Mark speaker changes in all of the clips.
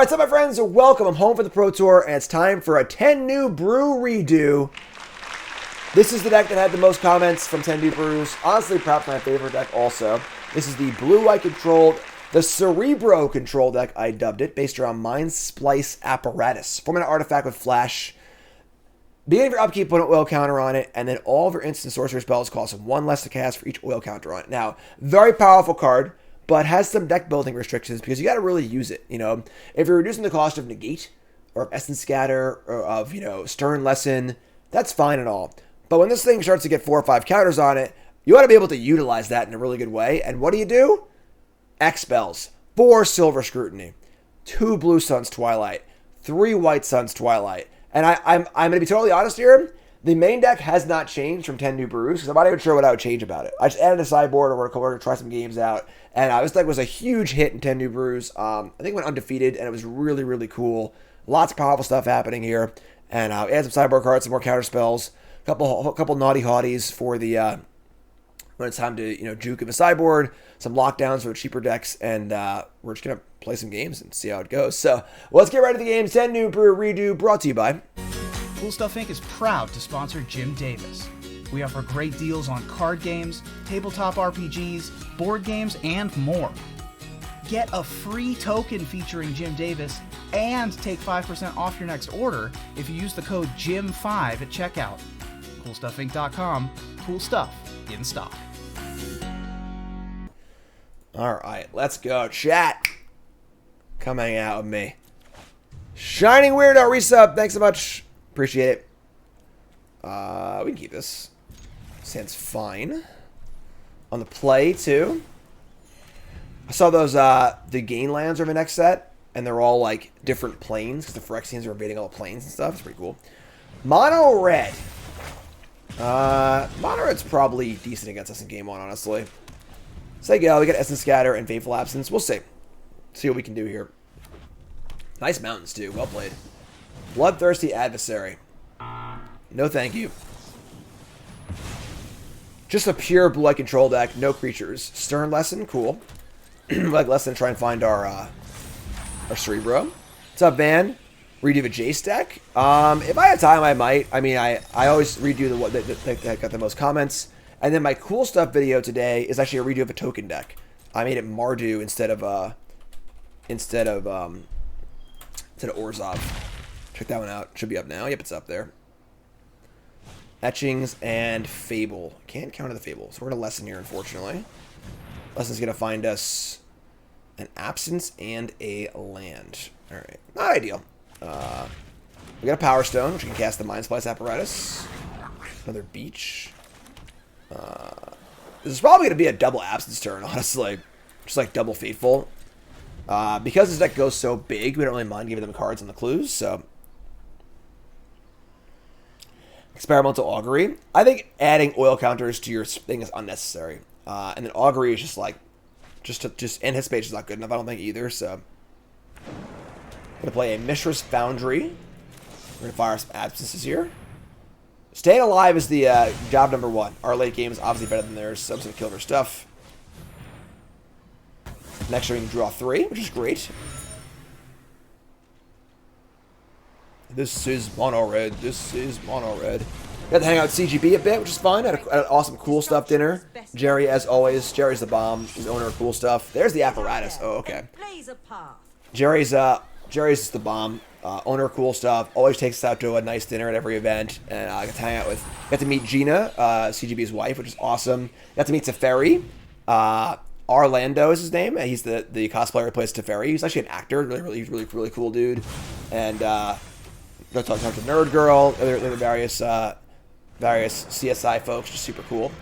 Speaker 1: What's up, my friends? Welcome. I'm home for the Pro Tour, and it's time for a 10 New Brew redo. This is the deck that had the most comments from 10 New Brews. Honestly, perhaps my favorite deck also. This is the blue-white controlled, the Cerebro control deck, I dubbed it, based around Mindsplice Apparatus. Forming an artifact with flash. Beginning of your upkeep, put an oil counter on it, and then all of your instant sorcery spells cost one less to cast for each oil counter on it. Now, very powerful card, but has some deck building restrictions because you got to really use it. You know, if you're reducing the cost of Negate or of Essence Scatter or of, Stern Lesson, that's fine and all. But when this thing starts to get 4 or 5 counters on it, you ought to be able to utilize that in a really good way. And what do? X spells, 4 Silver Scrutiny, 2 Blue Suns Twilight, 3 White Suns Twilight. And I'm going to be totally honest here. The main deck has not changed from 10 New Brews because I'm not even sure what I would change about it. I just added a sideboard or we're going to try some games out. And this deck was a huge hit in 10 New Brews. I think it went undefeated and it was really, really cool. Lots of powerful stuff happening here. And add some sideboard cards, some more counter spells. A couple naughty hotties for the when it's time to juke of a sideboard. Some lockdowns for the cheaper decks. And we're just going to play some games and see how it goes. So let's get right to the game. 10 New Brew redo brought to you by
Speaker 2: Cool Stuff Inc. is proud to sponsor Jim Davis. We offer great deals on card games, tabletop RPGs, board games, and more. Get a free token featuring Jim Davis and take 5% off your next order if you use the code JIM5 at checkout. CoolStuffInc.com. Cool stuff in stock.
Speaker 1: All right, let's go. Chat. Come hang out with me. Shining Weirdo, resub. Thanks so much. Appreciate it. We can keep this. Sounds fine. On the play, too. I saw those, the gain lands are my next set, and they're all, like, different planes, because the Phyrexians are invading all the planes and stuff. It's pretty cool. Mono Red. Mono Red's probably decent against us in game 1, honestly. So there you go. We got Essence Scatter and Fateful Absence. We'll see. See what we can do here. Nice mountains, too. Well played. Bloodthirsty Adversary. No thank you. Just a pure blue-white control deck. No creatures. Stern Lesson. Cool. Like Lesson, try and find our Cerebro. What's up, Van? Redo the Jace deck. If I had time, I might. I mean, I always redo the one that got the most comments. And then my cool stuff video today is actually a redo of a token deck. I made it Mardu instead of Orzhov. Check that one out. Should be up now. Yep, it's up there. Etchings and Fable. Can't counter the Fable. So we're going to Lesson here, unfortunately. Lesson's going to find us an Absence and a land. All right. Not ideal. We got a Power Stone, which we can cast the Mindsplice Apparatus. Another Beach. This is probably going to be a double Absence turn, honestly. Just like double Fateful. Because this deck goes so big, we don't really mind giving them cards on the clues, so... Experimental Augury. I think adding oil counters to your thing is unnecessary. And then Augury is just like... Just Anticipation is not good enough, I don't think, either, so... I'm going to play a Mishra's Foundry. We're going to fire some Absences here. Staying alive is the job number 1. Our late game is obviously better than theirs, so I'm just going to kill their stuff. Next turn, we can draw 3, which is great. This is mono red. This is mono red. Got to hang out with CGB a bit, which is fun. Had an awesome cool stuff dinner. Jerry, as always. Jerry's the bomb. He's the owner of cool stuff. There's the apparatus. Oh, okay. Jerry's the bomb. Owner of cool stuff. Always takes us out to a nice dinner at every event. And I got to hang out with. Got to meet Gina, CGB's wife, which is awesome. Got to meet Teferi. Orlando is his name. He's the cosplayer who plays Teferi. He's actually an actor. Really cool dude. And got to talk to Nerd Girl. Other various CSI folks. Just super cool.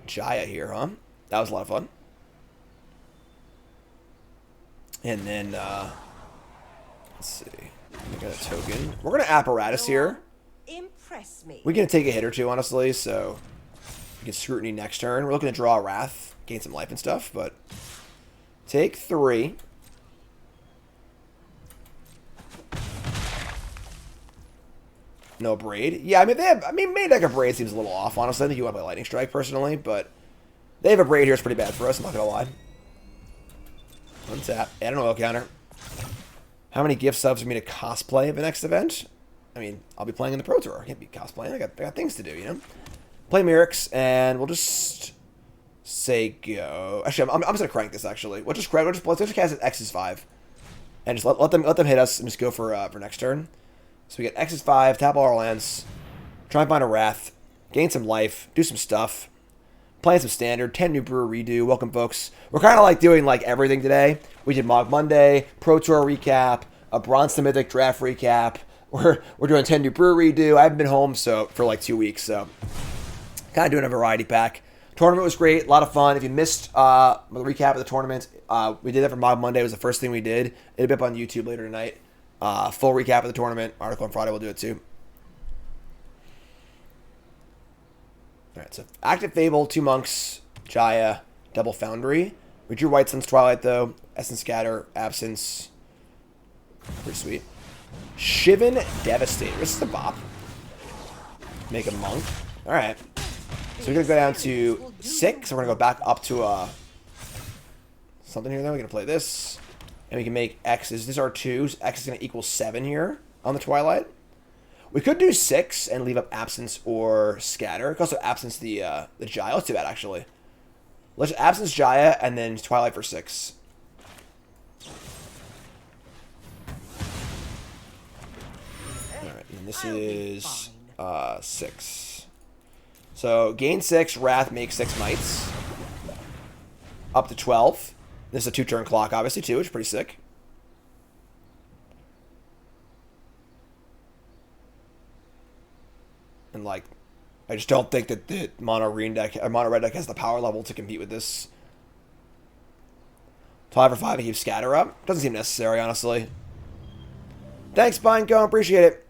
Speaker 1: Jaya here, huh? That was a lot of fun. And then let's see. We got a token. We're gonna apparatus here.
Speaker 3: Impress me.
Speaker 1: We're gonna take a hit or two, honestly. So we get scrutiny next turn. We're looking to draw a Wrath, gain some life and stuff, but take 3. No Braid. Yeah, I mean, main deck of Braid seems a little off, honestly. I think you want to play Lightning Strike, personally, but they have a Braid here. It's pretty bad for us, I'm not going to lie. Untap. Add an oil counter. How many gift subs for me to cosplay at the next event? I mean, I'll be playing in the Pro Tour. I can't be cosplaying. I got things to do, you know? Play Myrix, and we'll just say go. Actually, I'm just going to crank this, actually. Let's just cast it X's 5. And just let them hit us and just go for next turn. So we get X's 5, tap all our lands, try and find a Wrath, gain some life, do some stuff. Playing some Standard, 10 New Brew redo. Welcome, folks. We're kind of like doing like everything today. We did Mog Monday, Pro Tour recap, a Bronze to Mythic draft recap. We're doing 10 New Brew redo. I haven't been home for like 2 weeks, so kind of doing a variety pack. Tournament was great, a lot of fun. If you missed the recap of the tournament, we did that for Mog Monday. It was the first thing we did. It'll be up on YouTube later tonight. Full recap of the tournament. Article on Friday, we'll do it too. Alright, so Active Fable, 2 Monks, Jaya, Double Foundry. We drew White Sun's Twilight, though. Essence Scatter, Absence. Pretty sweet. Shivan Devastator. This is a bop. Make a Monk. Alright. So we're going to go down to 6. So we're going to go back up to something here, though. We're going to play this. And we can make X's. These are 2s. X is going to equal 7 here on the Twilight. We could do 6 and leave up Absence or Scatter. We could also Absence the Jaya. Let's do that, actually. Let's Absence Jaya and then Twilight for 6. Alright, and this is 6. So, gain 6, Wrath, make 6 Mites. Up to 12. This is a 2-turn clock, obviously, too, which is pretty sick. And, like, I just don't think that the mono red deck has the power level to compete with this. Twilight for 5 and keep Scatter up. Doesn't seem necessary, honestly. Thanks, Binecone. Appreciate it.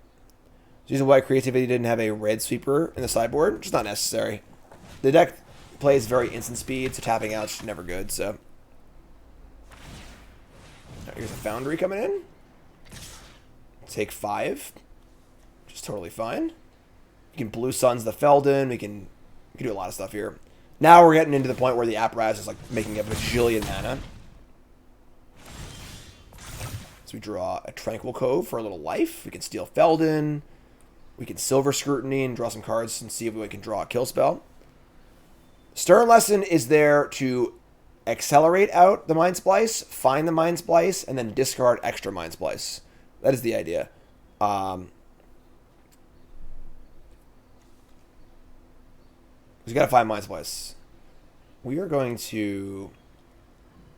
Speaker 1: Reason why Creativity didn't have a red sweeper in the sideboard. Just not necessary. The deck plays very instant speed, so tapping out is never good, so. Right, here's a Foundry coming in. Take 5. Which is totally fine. We can Blue Suns the Feldon. We can do a lot of stuff here. Now we're getting into the point where the Apparatus is like making a bajillion mana. So we draw a Tranquil Cove for a little life. We can steal Feldon. We can Silver Scrutiny and draw some cards and see if we can draw a kill spell. Stern Lesson is there to accelerate out the Mindsplice, find the Mindsplice, and then discard extra Mindsplice. That is the idea. We gotta find Mindsplice. We are going to...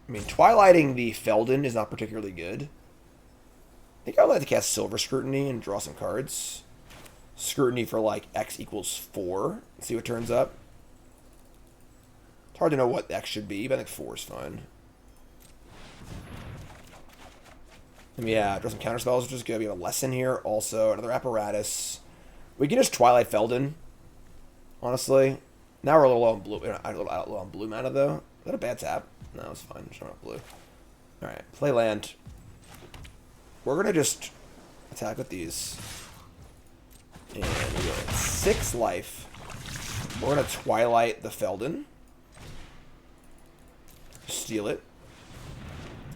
Speaker 1: I mean, Twilighting the Feldon is not particularly good. I think I'd like to cast Silver Scrutiny and draw some cards. Scrutiny for, like, X equals 4. Let's see what turns up. It's hard to know what X should be, but I think 4 is fine. And yeah, draw some counterspells, which is good. We have a Lesson here. Also, another Apparatus. We can just Twilight Feldon, honestly. Now we're a little low on blue. We're a little low on blue mana, though. Is that a bad tap? No, it's fine. Just not blue. Alright, play land. We're going to just attack with these. And we get 6 life. We're going to Twilight the Feldon. Steal it.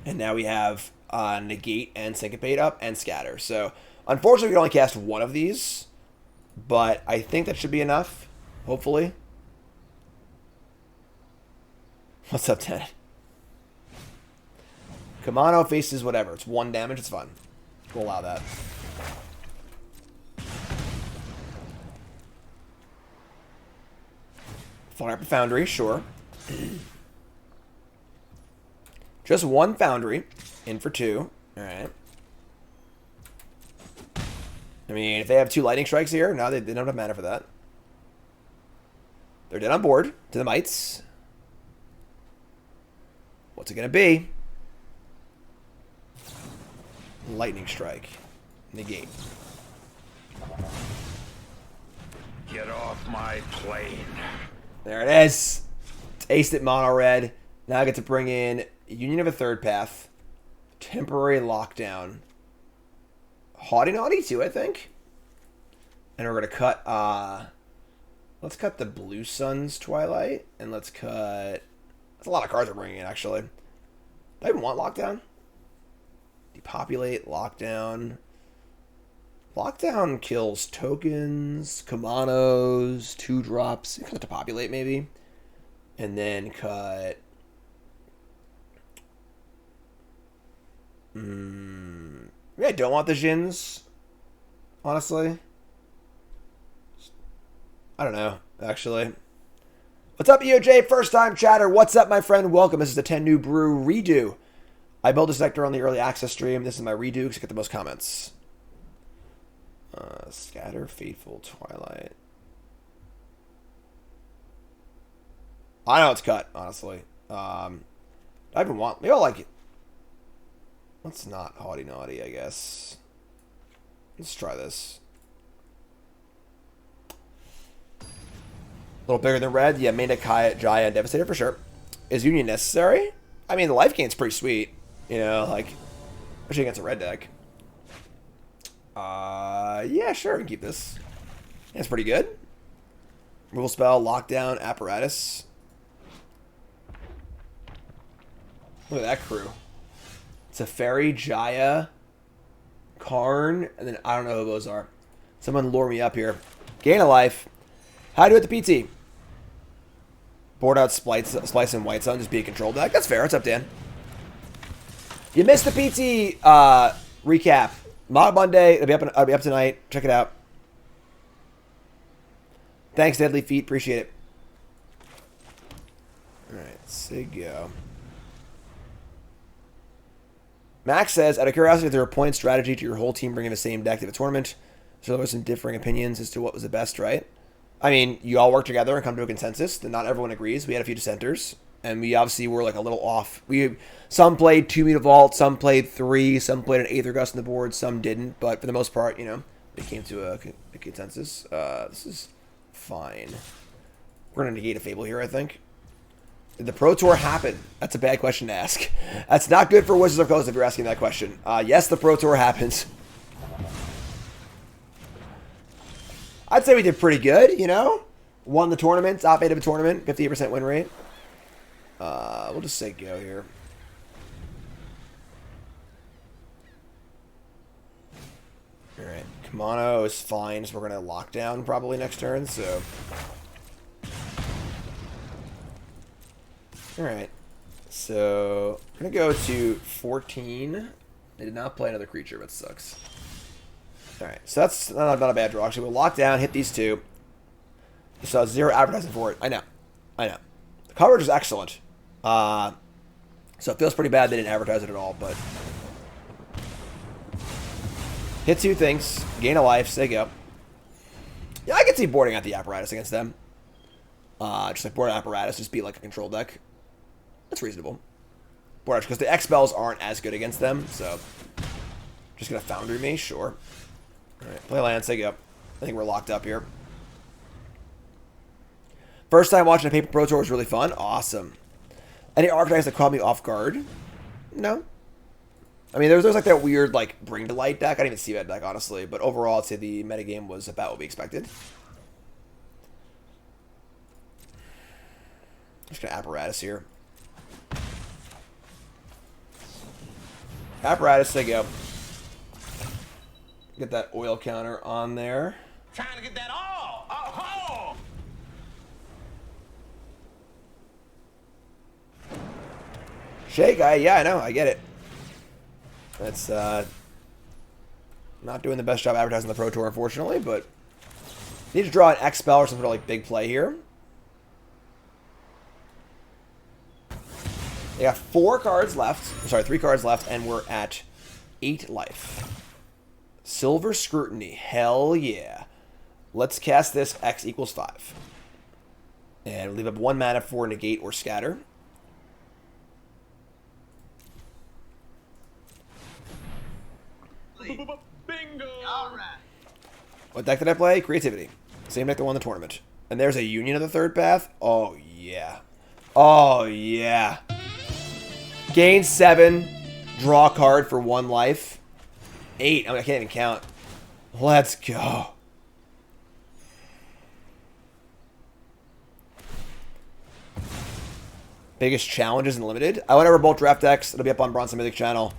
Speaker 1: And now we have Negate and Syncopate up and Scatter. So, unfortunately, we can only cast one of these. But I think that should be enough. Hopefully. What's up, Ted? Kamano faces whatever. It's 1 damage. It's fun. We'll allow that. Fire up a Foundry, sure. Just 1 Foundry. In for 2. Alright. I mean, if they have 2 Lightning Strikes here, no, they don't have mana for that. They're dead on board. To the Mites. What's it going to be? Lightning Strike. Negate.
Speaker 3: Get off my plane.
Speaker 1: There it is. Taste it, mono red. Now I get to bring in Union of a Third Path. Temporary Lockdown. Haughty Naughty too, I think. And we're going to cut... let's cut the Blue Suns Twilight. And let's cut... That's a lot of cards we're bringing in, actually. Do I even want Lockdown? Depopulate, lockdown. Lockdown kills tokens, Kamanos, 2-drops. Cut it to populate, maybe. And then cut... Maybe I don't want the Jins, honestly. I don't know, actually. What's up, EOJ? First time chatter. What's up, my friend? Welcome. This is the 10 New Brew redo. I built this sector on the early access stream. This is my redo because I get the most comments. Scatter, Fateful, Twilight. I know it's cut, honestly. I even want... Maybe I'll like it. Let's not haughty naughty, I guess. Let's try this. A little bigger than red. Yeah, main deck Jaya and Devastator for sure. Is Union necessary? I mean, the life gain's pretty sweet. You know, like, especially against a red deck. Yeah, sure, I can keep this. That's pretty good. Removal spell, lockdown, apparatus. Look at that crew. It's a Fairy, Jaya, Karn, and then I don't know who those are. Someone lure me up here. Gain a life. How do you do it the PT? Board out Splice and White Sun, just be a control deck. That's fair. What's up, Dan? You missed the PT recap. Mod Monday. It'll be up tonight. Check it out. Thanks, Deadly Feet. Appreciate it. Alright, Sigo. Max says, out of curiosity, if there were a point strategy to your whole team bringing the same deck to the tournament, so there were some differing opinions as to what was the best, right? I mean, you all work together and come to a consensus. Then not everyone agrees. We had a few dissenters, and we obviously were like a little off. Some played 2 Meta Vault, some played 3, some played an Aether Gust on the board, some didn't. But for the most part, you know, they came to a consensus. This is fine. We're going to negate a Fable here, I think. Did the Pro Tour happen? That's a bad question to ask. That's not good for Wizards of the Coast if you're asking that question. Yes, the Pro Tour happens. I'd say we did pretty good, you know? Won the tournament, top 8 of a tournament, 58% win rate. We'll just say go here. Alright, Kamano is fine, so we're going to lock down probably next turn, so... Alright, so I'm going to go to 14. They did not play another creature, but sucks. Alright, so that's not a bad draw. Actually, we'll lock down, hit these 2. So 0 advertising for it. I know. The coverage is excellent. So it feels pretty bad they didn't advertise it at all, but... Hit 2 things, gain a life, stay go. Yeah, I can see boarding out the apparatus against them. Just like board apparatus, just be like a control deck. That's reasonable. Board out, because the X spells aren't as good against them, so... Just gonna Foundry me, sure. Alright, play land, stay go. I think we're locked up here. First time watching a Paper Pro Tour was really fun. Awesome. Any archetypes that caught me off guard? No. I mean, there's like that weird, like, Bring to Light deck. I didn't even see that deck, honestly. But overall, I'd say the metagame was about what we expected. Just gonna apparatus here. Apparatus, they go. Get that oil counter on there.
Speaker 3: Trying to get that all. Oh,
Speaker 1: Shake, yeah, I know, I get it. That's not doing the best job advertising the Pro Tour, unfortunately, but need to draw an X spell or some sort of like big play here. They got 4 cards left. Sorry, 3 cards left, and we're at 8 life. Silver Scrutiny, hell yeah. Let's cast this X equals 5. And leave up 1 mana for negate or scatter.
Speaker 3: bingo! All right.
Speaker 1: What deck did I play? Creativity. Same deck that won the tournament. And there's a Union of the Third Path. Oh, yeah. Oh, yeah. Gain 7. Draw a card for 1 life. 8. I mean, I can't even count. Let's go. Biggest challenges in Limited. I went over both draft decks. It'll be up on Bronson Mythic channel.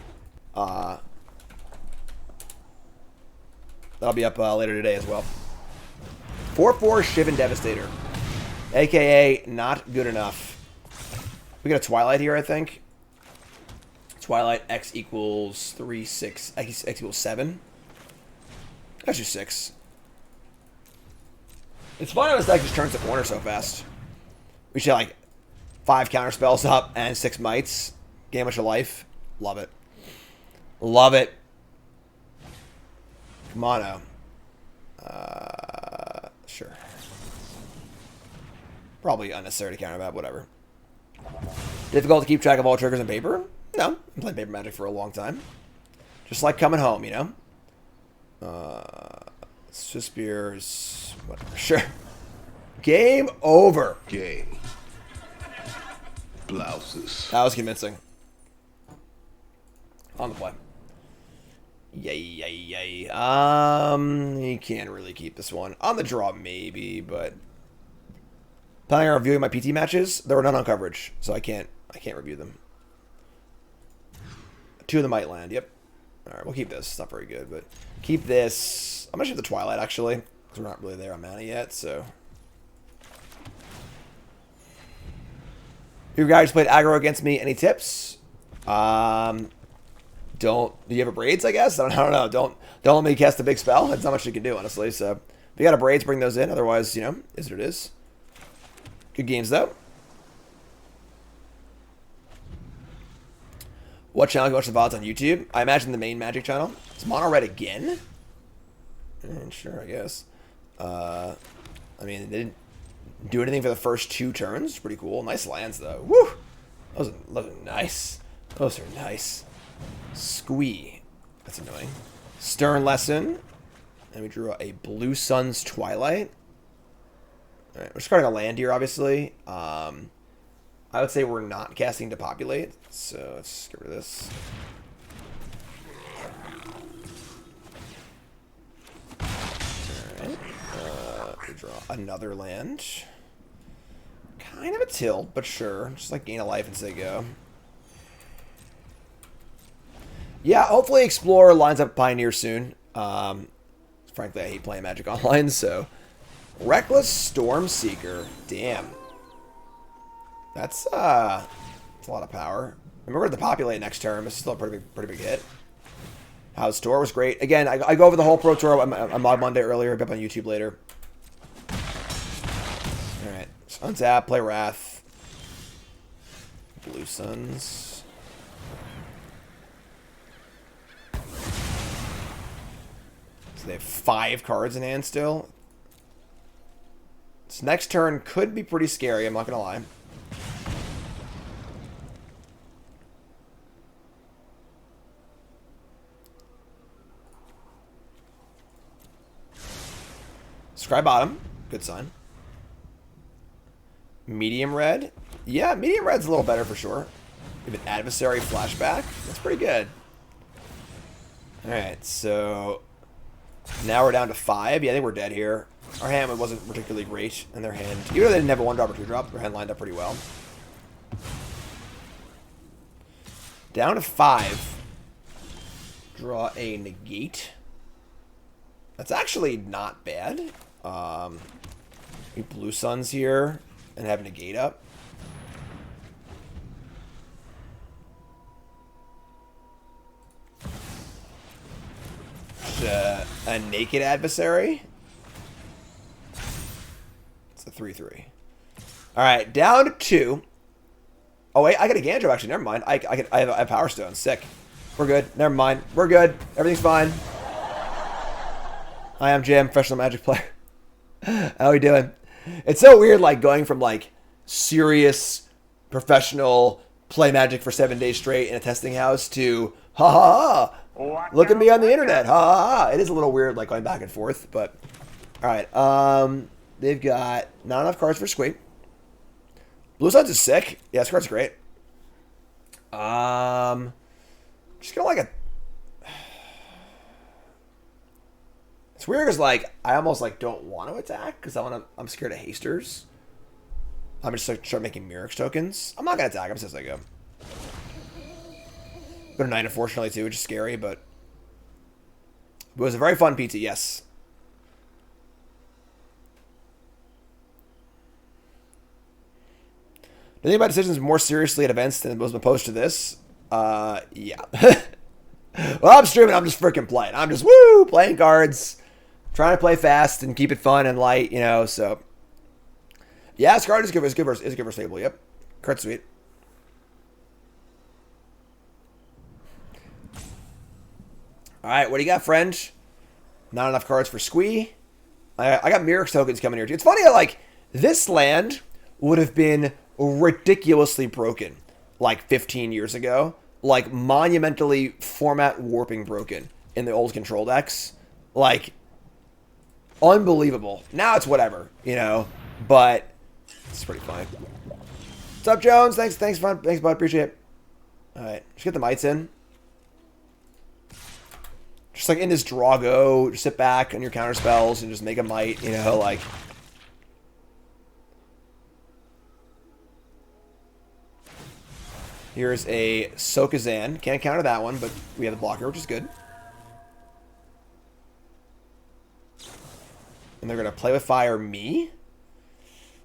Speaker 1: That'll be up later today as well. 4/4 Shivan Devastator. AKA not good enough. We got a Twilight here, I think. Twilight X equals 3, 6. X equals 7. That's just 6. It's fun how this deck just turns the corner so fast. We should have like 5 counter spells up and 6 mites. Gain a bunch of life. Love it. Love it. Mono. Sure. Probably unnecessary to counter that, whatever. Difficult to keep track of all triggers on paper? No. I've played Paper Magic for a long time. Just like coming home, you know? Spears. Whatever. Sure. Game over.
Speaker 4: Game. Blouses.
Speaker 1: That was convincing. On the play. Yay, yay, yay. You can't really keep this one. On the draw, maybe, but planning on reviewing my PT matches. There were none on coverage, so I can't review them. 2 of them might land. Yep. All right, we'll keep this. It's not very good, but keep this. I'm gonna shoot the Twilight actually, because we're not really there on mana yet. So, you guys played aggro against me. Any tips? Do you have a braids, I guess? I don't know. Don't let me cast a big spell. That's not much you can do, honestly. So if you got a braids, bring those in. Otherwise, you know, is what it is. Good games, though. What channel can you watch the VODs on YouTube? I imagine the main Magic channel. Is Mono Red again? Sure, I guess. I mean, they didn't do anything for the first 2 turns. Pretty cool. Nice lands, though. Woo! Those are nice. Those are nice. Squee. That's annoying. Stern Lesson. And we drew a Blue Sun's Twilight. Alright, we're discarding a land here, obviously. I would say we're not casting Depopulate. So let's get rid of this. Alright. We draw another land. Kind of a tilt, but sure. Just like gain a life and say go. Yeah, hopefully Explorer lines up Pioneer soon. Frankly, I hate playing Magic Online, so... Reckless Stormseeker. Damn. That's a lot of power. Remember to populate next turn. This is still a pretty big hit. House Store was great. Again, I go over the whole Pro Tour on Mod Monday earlier. I'll be up on YouTube later. Alright. So untap, play Wrath. Blue Suns. So they have 5 cards in hand still. This next turn could be pretty scary, I'm not going to lie. Scry bottom. Good sign. Medium red. Yeah, medium red's a little better for sure. We have an adversary flashback. That's pretty good. Alright, so... now we're down to 5. Yeah, I think we're dead here. Our hand wasn't particularly great in their hand. Even though they didn't have a 1-drop or 2-drop, their hand lined up pretty well. Down to 5. Draw a negate. That's actually not bad. We Blue Suns here and have negate up. A naked adversary. It's a 3/3. All right, down to 2. Oh wait, I got a Gandro actually. Never mind. I have Power Stone. Sick. We're good. Never mind. We're good. Everything's fine. Hi, I'm Jim, professional Magic player. How we doing? It's so weird, like going from like serious professional play Magic for 7 days straight in a testing house to ha ha ha. Look at me on the internet. Ha ha ha. It is a little weird, like going back and forth, but all right. They've got not enough cards for Squeak. Blue Suns is sick. Yeah, this card's great. Just gonna like a. It's weird because like I almost like don't want to attack because I'm scared of hasters. I'm just like start making Mirror tokens. I'm not gonna attack. I'm just like go. Go to 9, unfortunately, too, which is scary, but it was a very fun PT, yes. Do you think about decisions more seriously at events than was opposed to this? Yeah. Well, I'm streaming. I'm just freaking playing. I'm just, playing cards. Trying to play fast and keep it fun and light, you know, so. Yeah, this card is good. It's good versus stable, yep. Card's sweet. Alright, what do you got, friend? Not enough cards for Squee. I got Mirror's tokens coming here, too. It's funny how, like, this land would have been ridiculously broken like 15 years ago. Like, monumentally format warping broken in the old control decks. Like, unbelievable. Now it's whatever, you know, but it's pretty fine. What's up, Jones? Thanks, bud. Appreciate it. Alright, just get the mites in. Just like in this draw go, just sit back on your counter spells and just make a mite, you know, like. Here's a Sokazan. Can't counter that one, but we have the blocker, which is good. And they're going to play with fire me.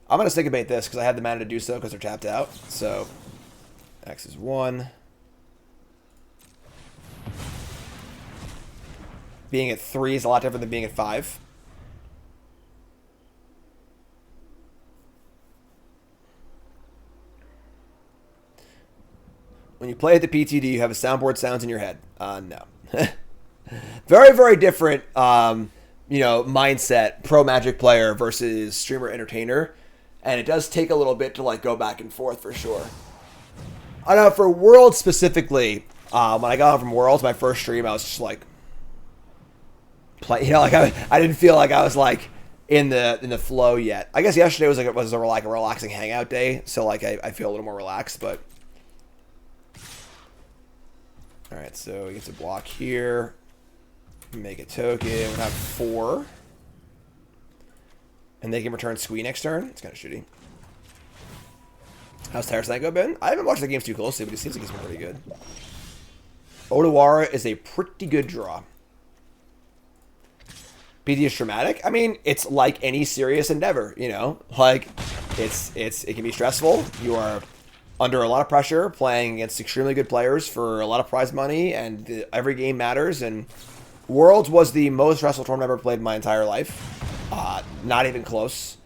Speaker 1: I'm going to stick bait this because I have the mana to do so because they're tapped out. So, X is 1. Being at 3 is a lot different than being at 5. When you play at the PTD, you have a soundboard sounds in your head. No. Very, very different, you know, mindset, pro Magic player versus streamer entertainer. And it does take a little bit to, like, go back and forth for sure. I know, for Worlds specifically, when I got home from Worlds, my first stream, I was just like, you know, like I didn't feel like I was like in the flow yet. I guess yesterday was a relaxing hangout day, so like I feel a little more relaxed. But all right, so we get to block here, make a token. We have 4, and they can return Squee next turn. It's kind of shitty. How's Terrasango been? I haven't watched the games too closely, but it seems like it's been pretty good. Odawara is a pretty good draw. PD is traumatic. I mean, it's like any serious endeavor, you know? Like, it can be stressful. You are under a lot of pressure, playing against extremely good players for a lot of prize money, and every game matters, and Worlds was the most stressful tournament I've ever played in my entire life. Not even close.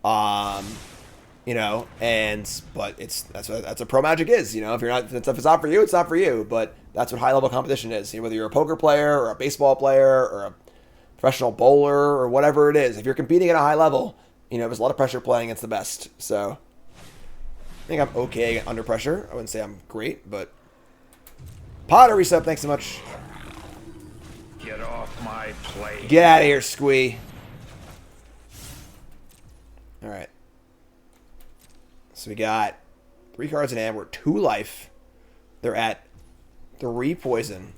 Speaker 1: You know, but that's what pro Magic is, you know? If it's not for you, it's not for you, but that's what high level competition is. You know, whether you're a poker player or a baseball player or a professional bowler or whatever it is, if you're competing at a high level, you know, there's a lot of pressure playing against the best. So I think I'm okay under pressure. I wouldn't say I'm great, but Potter resub, thanks so much.
Speaker 3: Get off my plate.
Speaker 1: Get out of here, Squee. All right. So we got 3 cards in hand. We're 2 life. They're at 3 poison.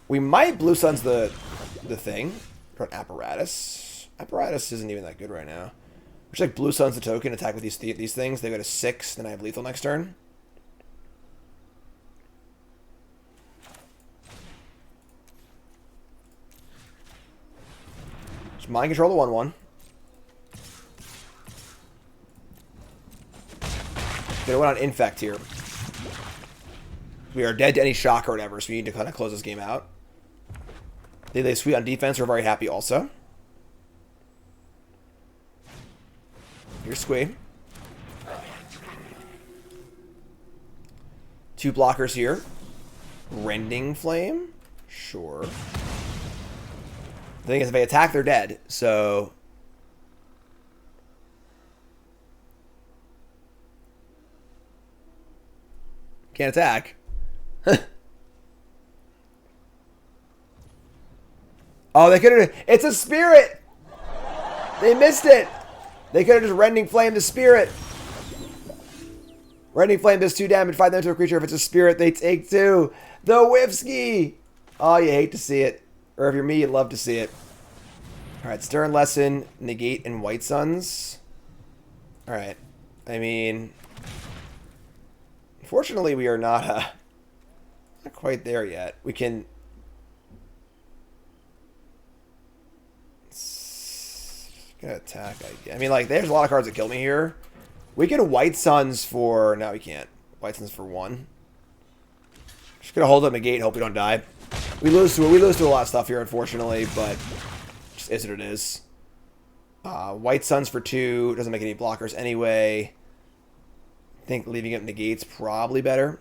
Speaker 1: We might Blue Suns the thing. For an Apparatus. Apparatus isn't even that good right now. Which like Blue Suns the token, attack with these things. They go to 6, then I have lethal next turn. Just mind control the 1/1. They went on Infect here. We are dead to any shock or whatever, so we need to kind of close this game out. They sweet on defense. We're very happy also. Here's Squee. 2 blockers here. Rending Flame? Sure. The thing is, if they attack, they're dead, so can't attack. Oh, they could have. It's a spirit. They missed it. They could have just Rending Flame the spirit. Rending Flame does 2 damage. 5 damage to a creature. If it's a spirit, they take 2. The Whiffsky. Oh, you hate to see it. Or if you're me, you'd love to see it. Alright, Stern Lesson, Negate, and White Suns. Alright. I mean, unfortunately, we are not Not quite there yet. We can... Gonna attack. I mean, like, there's a lot of cards that kill me here. We can White Suns for... No, we can't. White Suns for 1. Just gonna hold up negate, hope we don't die. We lose to a lot of stuff here, unfortunately, but just is what it is. White Suns for 2 doesn't make any blockers anyway. I think leaving it negates probably better.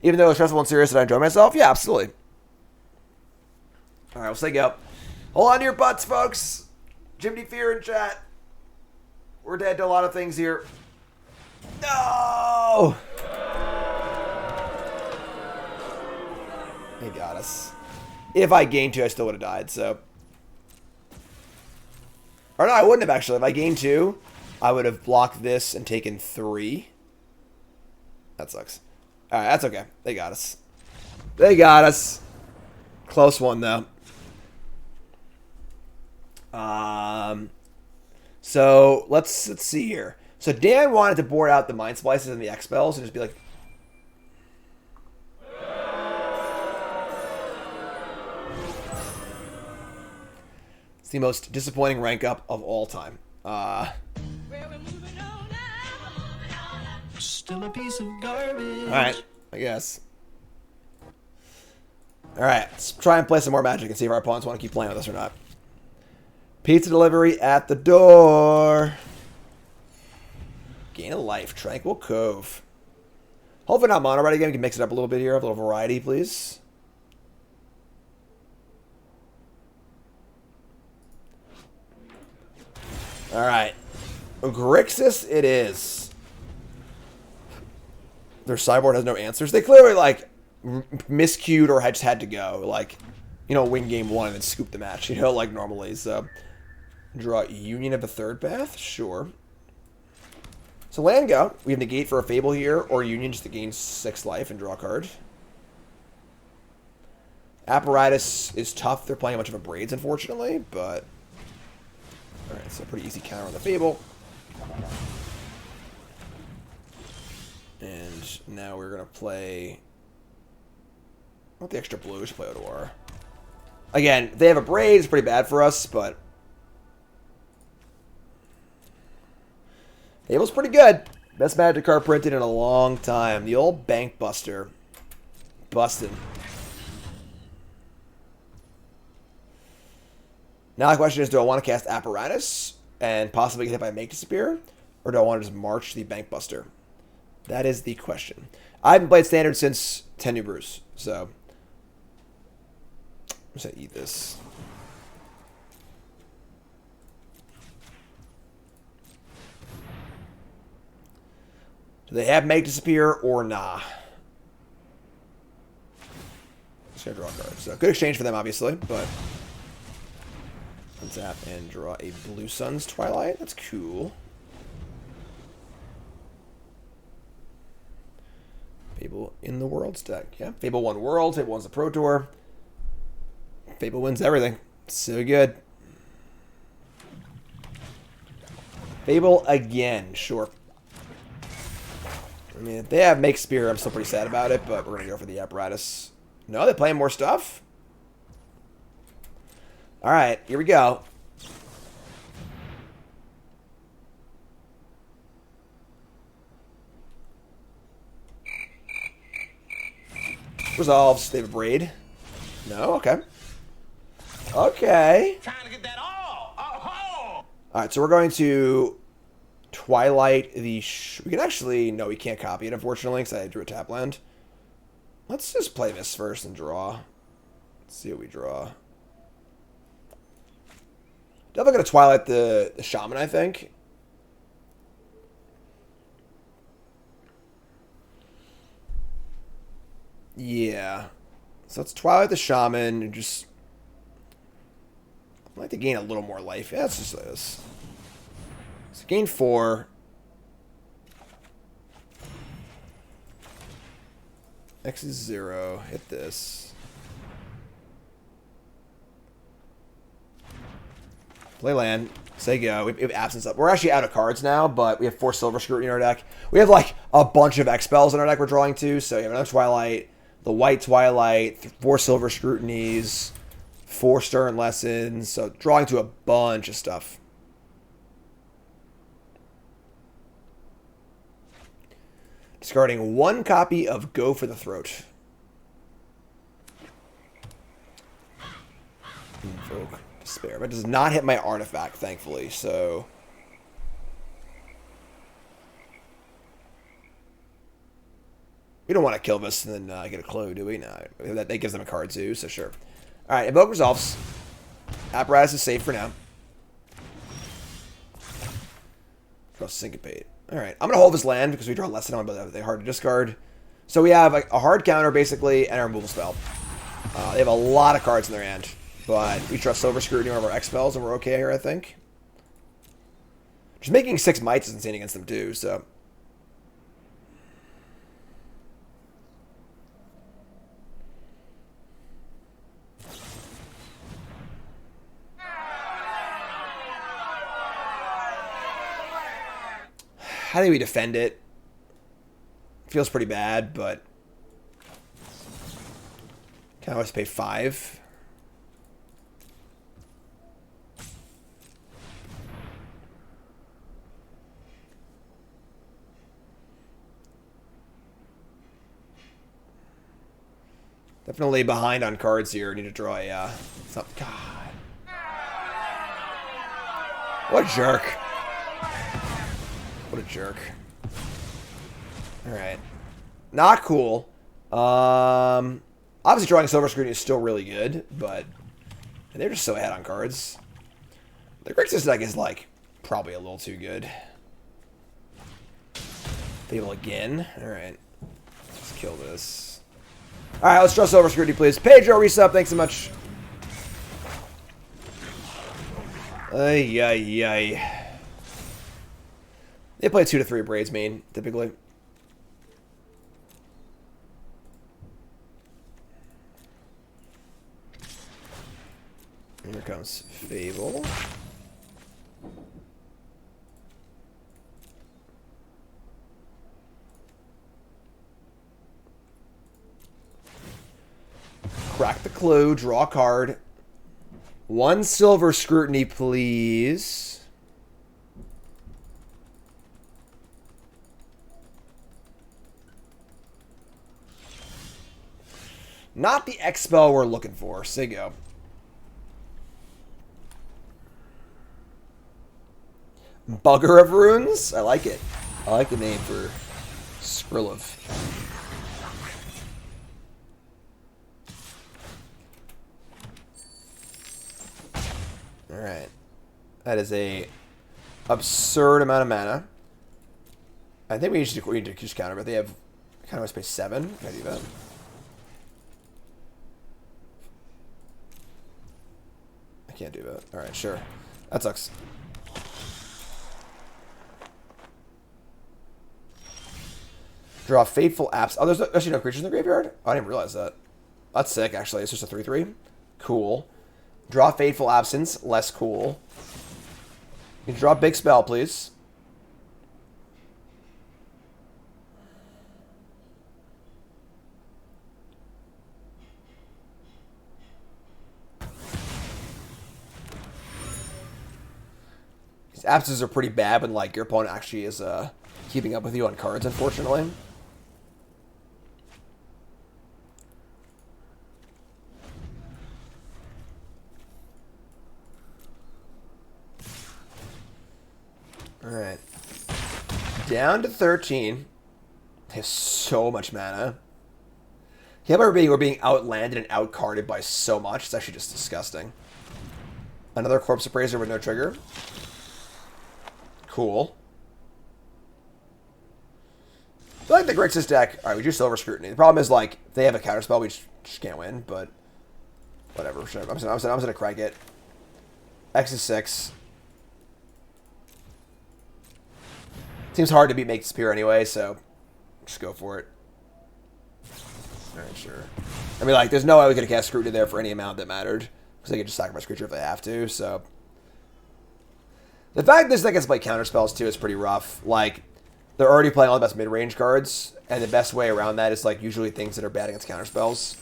Speaker 1: Even though it's stressful and serious and I enjoy myself, yeah, absolutely. All right, we'll say go. Hold on to your butts, folks. Jimmy Fear in chat. We're dead to a lot of things here. No! He got us. If I gained 2, I still would have died, so. Or no, I wouldn't have actually. If I gained 2, I would have blocked this and taken 3. That sucks. Alright, that's okay. They got us. They got us. Close one, though. So let's see here. So Dan wanted to board out the Mind Splices and the X-Spells and just be like, it's the most disappointing rank up of all time.
Speaker 4: Still a piece of garbage.
Speaker 1: Alright, I guess. Alright, let's try and play some more Magic and see if our opponents want to keep playing with us or not. Pizza delivery at the door. Gain a life. Tranquil Cove. Hopefully not mono red again. We can mix it up a little bit here. Have a little variety, please. Alright. Grixis it is. Their sideboard has no answers. They clearly, like, miscued or just had to go. Like, you know, win game 1 and then scoop the match. You know, like normally. So, draw Union of a Third Path? Sure. So land go. We have negate for a Fable here, or Union just to gain 6 life and draw a card. Apparatus is tough. They're playing a bunch of a Braids, unfortunately, but... Alright, so pretty easy counter on the Fable. And now we're going to play... I want the extra blue. We should play Odoar. Again, if they have a Braid, it's pretty bad for us, but... Fable's pretty good. Best Magic card printed in a long time. The old Bank Buster. Bustin'. Now the question is, do I want to cast Apparatus and possibly get hit by Make Disappear? Or do I want to just march the Bank Buster? That is the question. I haven't played Standard since 10 New Brews, so... I'm just going to eat this. Do they have Make Disappear or nah? Just gonna draw a card. So good exchange for them, obviously, but untap and draw a Blue Suns Twilight. That's cool. Fable in the Worlds deck. Yeah, Fable won Worlds. Fable wins the Pro Tour. Fable wins everything. So good. Fable again, sure. I mean, if they have Make Spear, I'm still pretty sad about it, but we're going to go for the Apparatus. No, they're playing more stuff? Alright, here we go. Resolves. They have a Braid. No? Okay. Okay.
Speaker 3: Trying to get that all. Oh,
Speaker 1: Alright, so we're going to Twilight the... we can actually... No, we can't copy it, unfortunately, because I drew a tap land. Let's just play this first and draw. Let's see what we draw. Definitely going to Twilight the Shaman, I think. Yeah. So let's Twilight the Shaman and just... I'd like to gain a little more life. Yeah, let's just do this. So gain 4. X is 0. Hit this. Play land. Say go. We have Absence up. We're actually out of cards now, but we have 4 Silver Scrutiny in our deck. We have like a bunch of X spells in our deck we're drawing to, so you have another Twilight. the White Twilight, 4 Silver Scrutinies, 4 Stern Lessons. So drawing to a bunch of stuff. Discarding 1 copy of Go for the Throat. Invoke Despair. But it does not hit my artifact, thankfully, so... We don't want to kill this and then get a clue, do we? No. That gives them a card too, so sure. Alright, Invoke resolves. Apparatus is safe for now. Draw Syncopate. Alright, I'm going to hold this land because we draw less than one, but they're hard to discard. So we have a hard counter, basically, and a removal spell. They have a lot of cards in their hand, but we trust Silver Scrutiny over our X spells, and we're okay here, I think. Just making 6 mites is insane against them, too, so... How do we defend it? Feels pretty bad, but kind of always pay 5. Definitely behind on cards here. Need to draw a something. God, what a jerk! What a jerk. Alright. Not cool. Obviously drawing Silver Scrutiny is still really good, but they're just so ahead on cards. The Grixis deck is, like, probably a little too good. Fable again. Alright. Let's kill this. Alright, let's draw Silver Scrutiny, please. Pedro, resub. Thanks so much. Ay, ay, ay. They play 2 to 3 Braids main, typically. Here comes Fable. Crack the clue, draw a card. 1 Silver Scrutiny, please. Not the X spell we're looking for. Sigo. Bugger of Runes? I like it. I like the name for Skrillov. Alright. That is a absurd amount of mana. I think we need to just counter, but they have kind of space 7. Can I do that? I can't do that. Alright, sure. That sucks. Draw Fateful Apps. Oh, there's actually no creatures in the graveyard? Oh, I didn't realize that. That's sick, actually. It's just a 3/3. Cool. Draw Fateful Absence. Less cool. You can draw a big spell, please. These absences are pretty bad when, like, your opponent actually is keeping up with you on cards, unfortunately. Alright. Down to 13. They have so much mana. Can't believe we're being outlanded and outcarded by so much. It's actually just disgusting. Another Corpse Appraiser with no trigger. Cool. I like the Grixis deck. Alright, we do Silver Scrutiny. The problem is, like, if they have a counterspell, we just can't win, but whatever. Sure. I'm just gonna crank it. X is 6. Seems hard to beat Make Spear anyway, so just go for it. Alright, sure. I mean, like, there's no way we could have cast Scrutiny there for any amount that mattered. Because they could just sacrifice creature if they have to, so. The fact this deck has to play counterspells, too, is pretty rough. Like, they're already playing all the best mid-range cards, and the best way around that is like usually things that are bad against counterspells.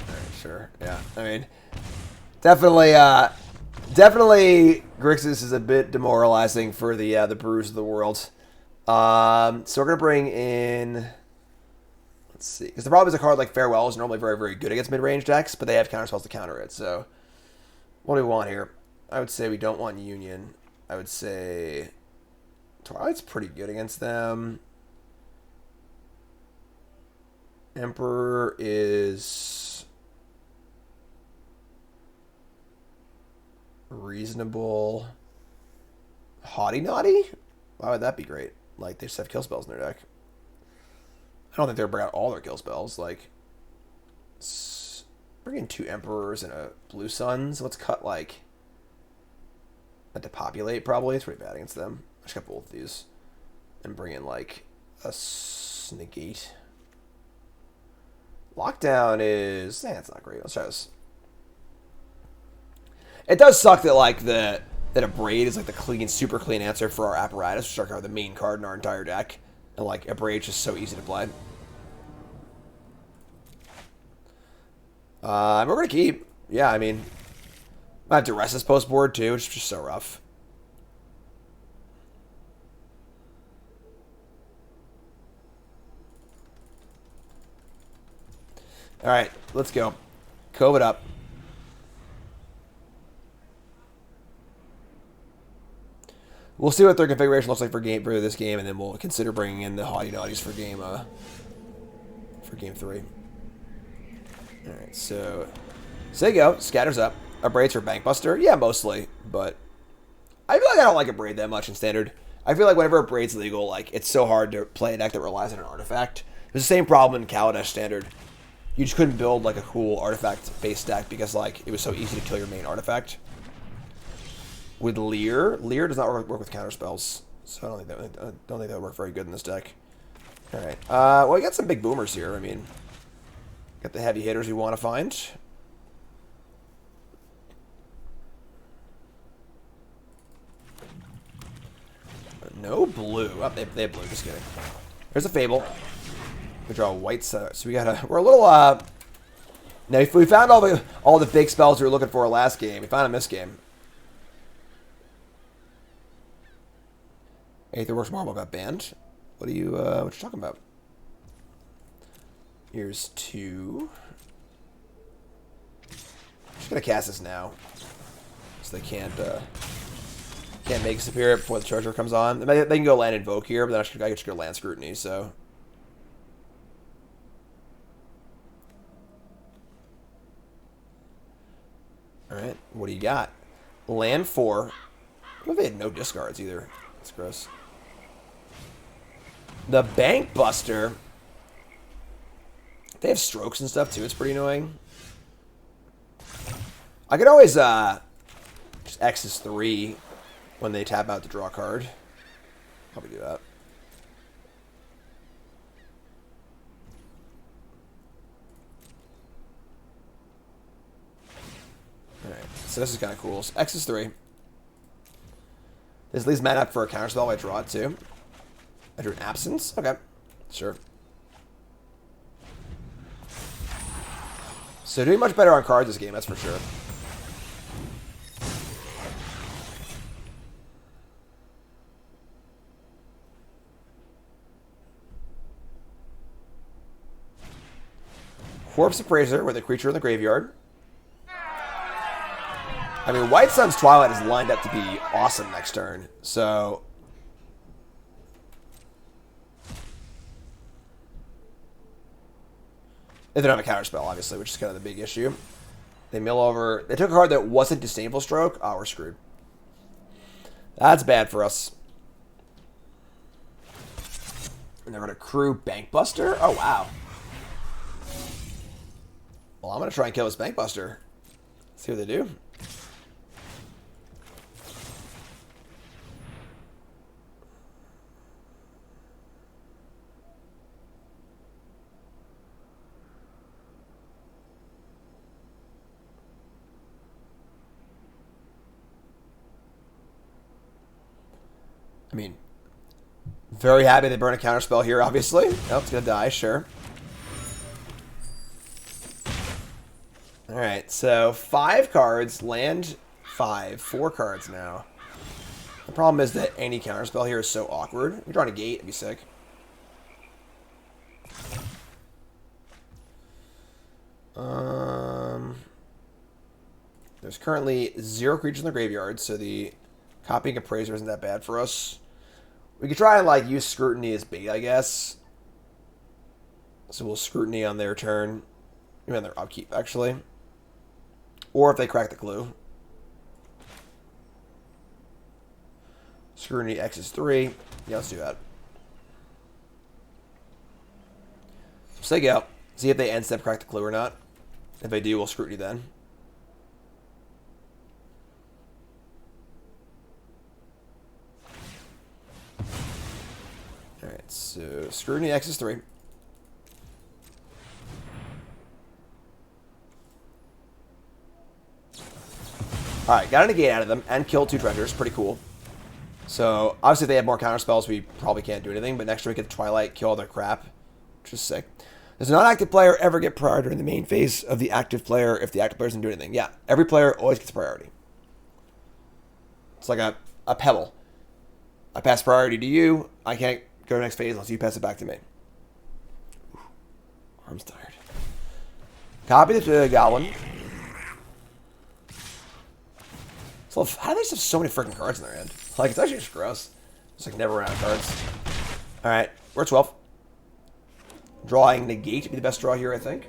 Speaker 1: Alright, sure. Yeah. I mean, definitely Grixis is a bit demoralizing for the brews of the world. So we're gonna bring in. Let's see, because the problem is a card like Farewell is normally very, very good against mid-range decks, but they have counterspells to counter it. So what do we want here? I would say we don't want Union. I would say Twilight's pretty good against them. Emperor is reasonable. Haughty Naughty? Why would that be great? Like, they just have kill spells in their deck. I don't think they're bring out all their kill spells. Like, bring in 2 Emperors and a Blue Suns. Let's cut, like, a Depopulate, probably. It's pretty bad against them. I just got both of these. And bring in, like, a Negate. Lockdown is... it's not great. Let's try this. It does suck that, like, that a Braid is, like, the clean, super clean answer for our Apparatus, which is our, the main card in our entire deck. And, like, a Braid is just so easy to play. We're going to keep. Yeah, I mean, I have Duress as post board, too, which is just so rough. Alright, let's go. Cove it up. We'll see what their configuration looks like for this game, and then we'll consider bringing in the Haughty Naughties for game 3. All right, so there you go. Scatters up. A Braid's for Bankbuster? Yeah, mostly, but I feel like I don't like a Braid that much in Standard. I feel like whenever a Braid's legal, like, it's so hard to play a deck that relies on an artifact. It was the same problem in Kaladesh Standard. You just couldn't build, like, a cool artifact-based deck because, like, it was so easy to kill your main artifact. With Leer does not work with counterspells, so I don't think that would work very good in this deck. All right, well, we got some big boomers here. I mean, got the heavy hitters we want to find. No blue. Oh, they have blue. Just kidding. There's a Fable. We draw a white set, so we're a little Now, if we found all the big spells we were looking for last game, we found them this game. Aetherworks Marble got banned. What are you talking about? Here's 2. Just gonna cast this now, so they can't make Superior before the Treasure comes on. They can go land Invoke here, but then I just go land Scrutiny. So. All right, what do you got? Land 4. Well, they had no discards either. That's gross. The Bankbuster. They have strokes and stuff too. It's pretty annoying. I could always just X's 3 when they tap out to draw a card. Probably do that. Alright, so this is kind of cool. So X's 3. This leaves mana up for a counterspell. I draw it too. I drew an Absence? Okay. Sure. So doing much better on cards this game, that's for sure. Corpse Appraiser with a creature in the graveyard. I mean, White Sun's Twilight is lined up to be awesome next turn, so... If they don't have a counterspell, obviously, which is kind of the big issue. They mill over... They took a card that wasn't Disdainful Stroke. Oh, we're screwed. That's bad for us. And they're going to crew Bankbuster? Oh, wow. Well, I'm going to try and kill this Bankbuster. See what they do. I mean, very happy they burn a counterspell here, obviously. Oh, it's going to die, sure. Alright, so 5 cards, land 5, 4 cards now. The problem is that any counterspell here is so awkward. If you're drawing a gate, it'd be sick. There's currently 0 creatures in the graveyard, so the copying Appraiser isn't that bad for us. We could try and like use Scrutiny as bait, I guess. So we'll Scrutiny on their turn. Maybe on their upkeep, actually. Or if they crack the clue. Scrutiny X is 3. Yeah, let's do that. So they go. See if they end step crack the clue or not. If they do, we'll Scrutiny then. Alright, so Scrutiny X is 3. Alright, got a negate out of them and killed 2 treasures. Pretty cool. So, obviously, if they have more counter spells, we probably can't do anything. But next turn, we get the Twilight, kill all their crap, which is sick. Does a non-active player ever get priority during the main phase of the active player if the active player doesn't do anything? Yeah, every player always gets priority. It's like a pebble. I pass priority to you. I can't go to the next phase unless you pass it back to me. Ooh, arm's tired. Copy the Goblin. So how do they just have so many freaking cards in their hand? Like, it's actually just gross. It's like never run out of cards. Alright, we're at 12. Drawing Negate to be the best draw here, I think.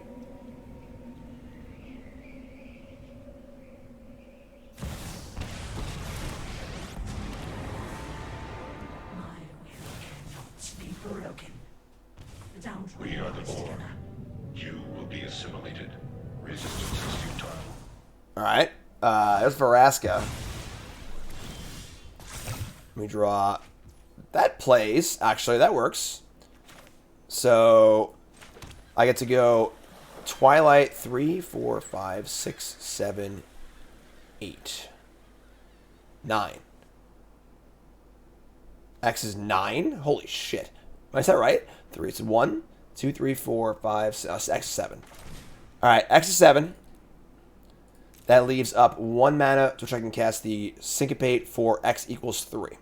Speaker 5: We are the Born. You will be assimilated. Resistance is futile.
Speaker 1: Alright. There's Phyrexia. Let me draw. That plays. Actually, that works. So, I get to go Twilight 3, 4, 5, 6, 7, 8. 9. X is 9? Holy shit. Is that right? 3. It's 1, 2, 3, 4, 5, 6, X is 7. Alright, X is 7. That leaves up 1 mana, which I can cast the Syncopate for X equals 3.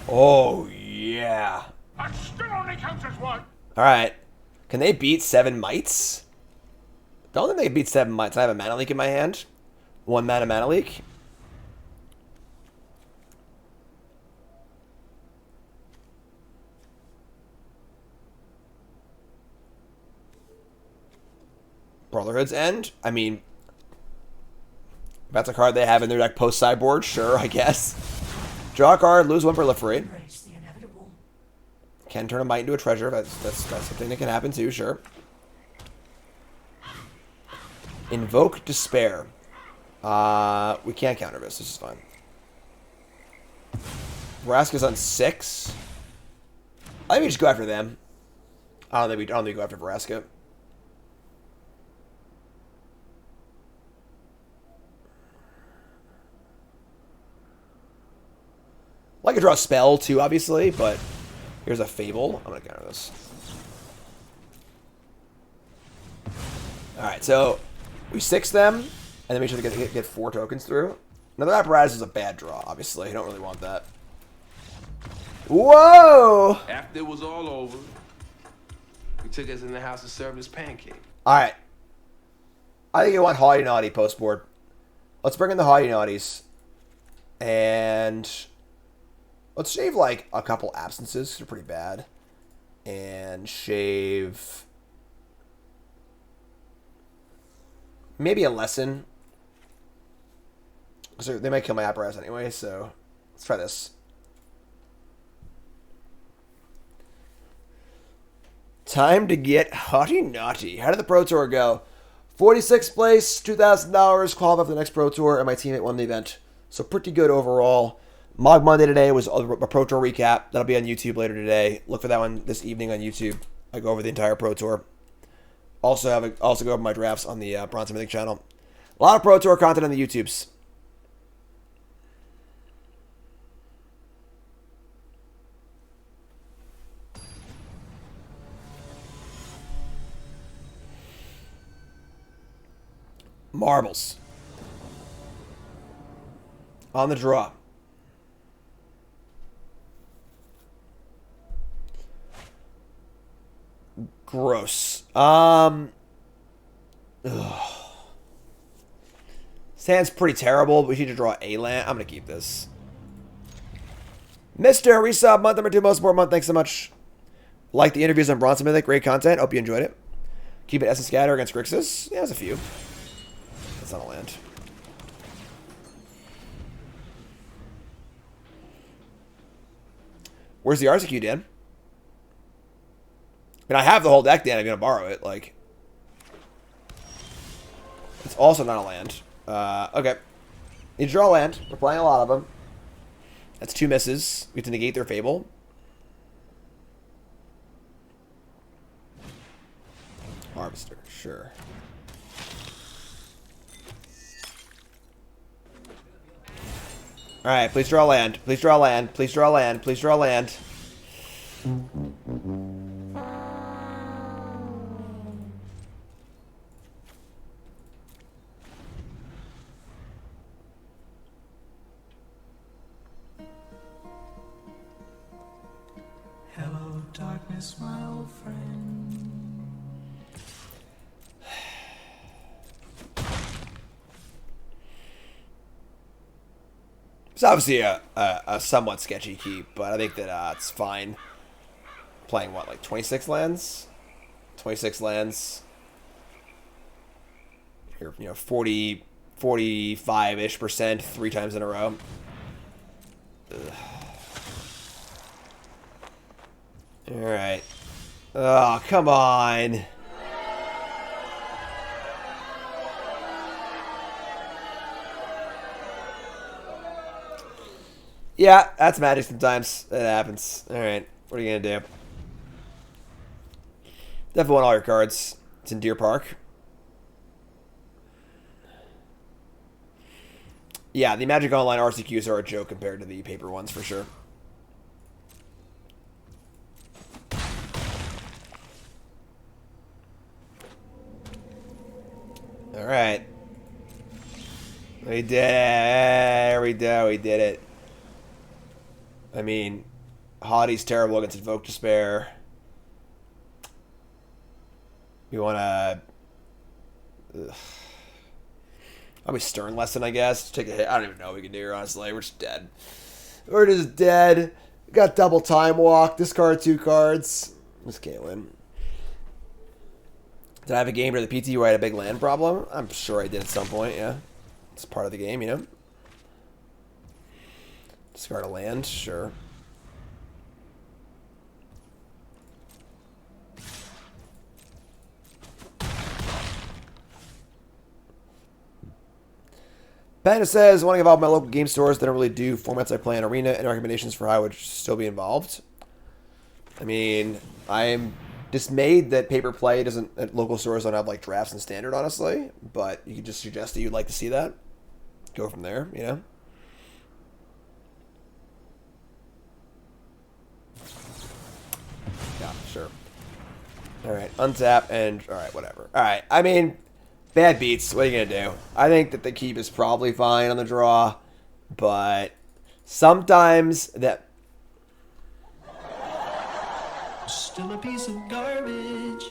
Speaker 1: Oh, yeah.
Speaker 3: That still only counts as one.
Speaker 1: Alright. Can they beat 7 Mites? Don't think they can beat 7 Mites. I have a mana leak in my hand. 1 mana leak. Brotherhood's End? I mean, that's a card they have in their deck post-sideboard. Sure, I guess. Draw a card, lose 1, proliferate. Can turn a Mite into a treasure. That's something that can happen too, sure. Invoke Despair. We can't counter this. This is fine. Vraska's on 6. I think we just go after them. I don't think we go after Vraska. Well, I could draw a spell too, obviously, but here's a Fable. I'm going to counter this. Alright, so we 6 them, and then make sure to get 4 tokens through. Another Apparatus is a bad draw, obviously. You don't really want that. Whoa!
Speaker 6: After it was all over, he took us in the house to serve his pancake.
Speaker 1: Alright. I think you want Haughty Naughty post board. Let's bring in the Haughty Naughties. And let's shave like a couple absences. They're pretty bad. And shave maybe a lesson. So they might kill my Apparatus anyway, so let's try this. Time to get Haughty Naughty. How did the Pro Tour go? 46th place, $2,000, qualified for the next Pro Tour, and my teammate won the event. So pretty good overall. Mog Monday today was a Pro Tour recap. That'll be on YouTube later today. Look for that one this evening on YouTube. I go over the entire Pro Tour. Also go over my drafts on the Bronze Mythic channel. A lot of Pro Tour content on the YouTubes. Marbles. On the draw. Gross. Sand's pretty terrible, but we need to draw a land. I'm going to keep this. Mr. Resub, month number 2, most important month. Thanks so much. Like the interviews on Bronze Mythic. Great content. Hope you enjoyed it. Keep it Essence Scatter against Grixis. Yeah, there's a few. That's not a land. Where's the RCQ, Dan? I mean, I have the whole deck, Dan. I'm going to borrow it. Like, it's also not a land. Okay. You draw a land. We're playing a lot of them. That's 2 misses. We have to negate their Fable. Harvester, sure. Alright, please draw land. Please draw land. Please draw land. Please draw land.
Speaker 4: Hello, darkness, my old friend.
Speaker 1: It's obviously a somewhat sketchy keep, but I think that it's fine. Playing what, like 26 lands? 26 lands. You're, 40, 45-ish percent 3 times in a row. Ugh. Alright. Oh, come on. Yeah, that's Magic sometimes. It happens. Alright, what are you going to do? Definitely want all your cards. It's in Deer Park. Yeah, the Magic Online RCQs are a joke compared to the paper ones, for sure. Alright. We did it. There we go. We did it. I mean, Haughty's terrible against Invoke Despair. We want to... Probably Stern Lesson, I guess. Take a hit. I don't even know what we can do, honestly. We're just dead. We're just dead. We got double Time Walk. Discard 2 cards. Just can't win. Did I have a game during the PT where I had a big land problem? I'm sure I did at some point, yeah. It's part of the game, Discard a land, sure. Panda says, I want to give out my local game stores that don't really do formats I play in Arena and recommendations for how I would still be involved. I mean, I'm dismayed that paper play doesn't, at local stores don't have like drafts and standard, honestly. But you could just suggest that you'd like to see that. Go from there, Yeah, sure. Alright, untap and... Alright, whatever. Alright, I mean... Bad beats. What are you going to do? I think that the keep is probably fine on the draw. But... Sometimes that...
Speaker 4: Still a piece of garbage.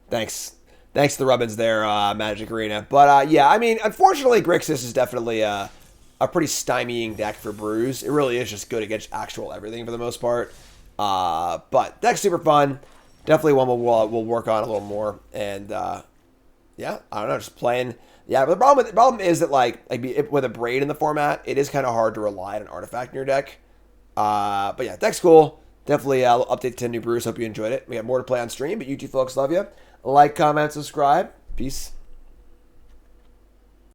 Speaker 1: Thanks. Thanks to the rubbins there, Magic Arena. But, yeah, I mean, unfortunately, Grixis is definitely a pretty stymieing deck for brews. It really is just good against actual everything for the most part. But deck's super fun. Definitely one we'll work on a little more. And, yeah, I don't know, just playing. Yeah, but the problem is that, like with a Braid in the format, it is kind of hard to rely on an artifact in your deck. But, yeah, deck's cool. Definitely update 10 New Brews. Hope you enjoyed it. We got more to play on stream, but you two folks love you. Like, comment, subscribe. Peace.